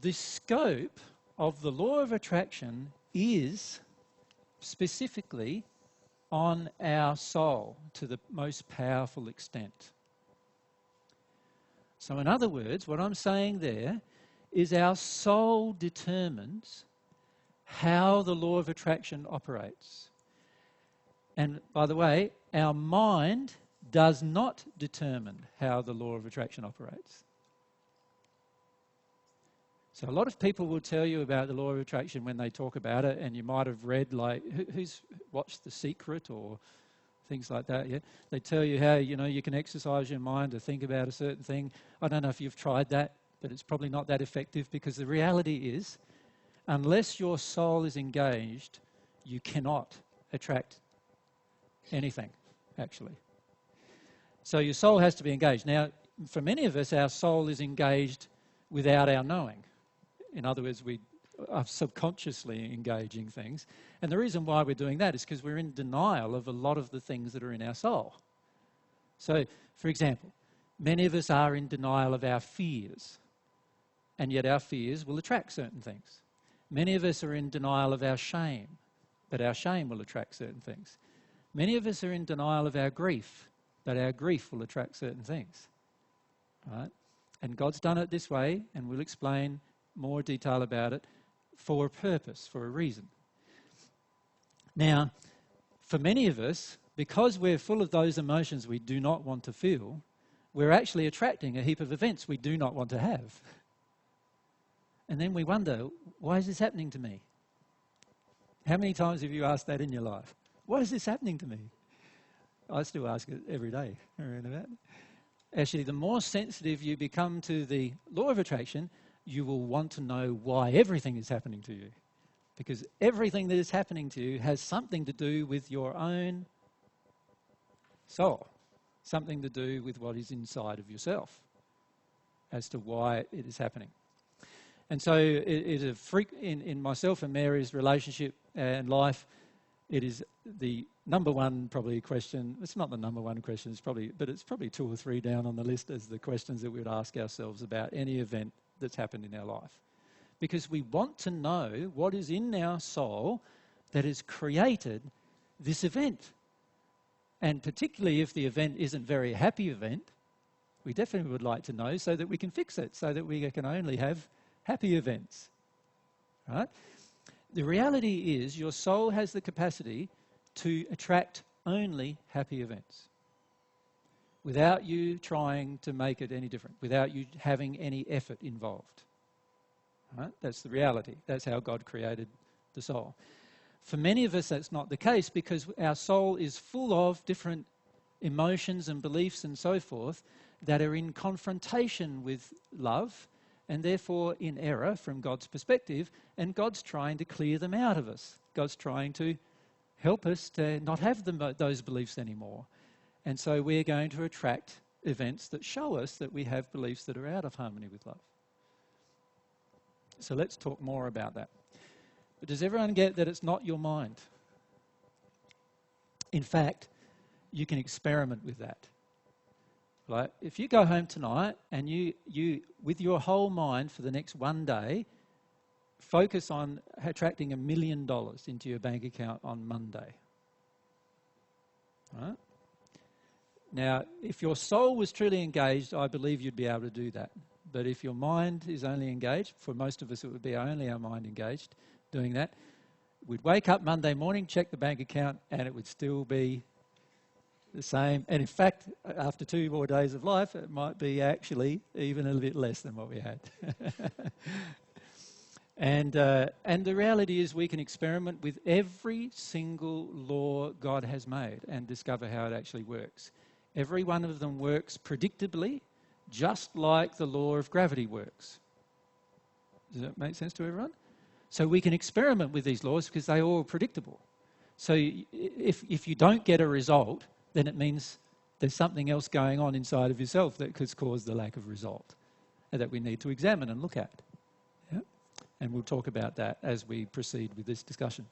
the scope of the law of attraction is specifically on our soul to the most powerful extent. So in other words, what I'm saying there is our soul determines how the law of attraction operates. And by the way, our mind does not determine how the law of attraction operates. So a lot of people will tell you about the law of attraction when they talk about it, and you might have read, like, who's watched The Secret or things like that, yeah? They tell you how, you can exercise your mind to think about a certain thing. I don't know if you've tried that, but it's probably not that effective, because the reality is, unless your soul is engaged, you cannot attract anything, actually. So your soul has to be engaged. Now, for many of us, our soul is engaged without our knowing. In other words, we are subconsciously engaging things. And the reason why we're doing that is because we're in denial of a lot of the things that are in our soul. So, for example, many of us are in denial of our fears, and yet our fears will attract certain things. Many of us are in denial of our shame, but our shame will attract certain things. Many of us are in denial of our grief, but our grief will attract certain things. Right? And God's done it this way, and we'll explain more detail about it, for a purpose, for a reason. Now, for many of us, because we're full of those emotions we do not want to feel, we're actually attracting a heap of events we do not want to have. And then we wonder, why is this happening to me? How many times have you asked that in your life? Why is this happening to me? I still ask it every day. Actually, the more sensitive you become to the law of attraction, you will want to know why everything is happening to you. Because everything that is happening to you has something to do with your own soul, something to do with what is inside of yourself as to why it is happening. And so it is in myself and Mary's relationship and life, it is the number one probably question. It's not the number one question, but it's probably 2 or 3 down on the list as the questions that we would ask ourselves about any event that's happened in our life. Because we want to know what is in our soul that has created this event. And particularly if the event isn't a very happy event, we definitely would like to know so that we can fix it, so that we can only have happy events. Right? The reality is your soul has the capacity to attract only happy events without you trying to make it any different, without you having any effort involved. Right? That's the reality. That's how God created the soul. For many of us, that's not the case, because our soul is full of different emotions and beliefs and so forth that are in confrontation with love and therefore in error from God's perspective, and God's trying to clear them out of us. God's trying to help us to not have those beliefs anymore. And so we're going to attract events that show us that we have beliefs that are out of harmony with love. So let's talk more about that. But does everyone get that it's not your mind? In fact, you can experiment with that. Like, if you go home tonight and you with your whole mind for the next one day, focus on attracting $1 million into your bank account on Monday. Right? Now, if your soul was truly engaged, I believe you'd be able to do that. But if your mind is only engaged, for most of us it would be only our mind engaged doing that, we'd wake up Monday morning, check the bank account, and it would still be the same. And in fact, after 2 more days of life, it might be actually even a little bit less than what we had. And the reality is we can experiment with every single law God has made and discover how it actually works. Every one of them works predictably, just like the law of gravity works. Does that make sense to everyone? So we can experiment with these laws because they're all predictable. So if you don't get a result, then it means there's something else going on inside of yourself that could cause the lack of result and that we need to examine and look at. Yeah? And we'll talk about that as we proceed with this discussion.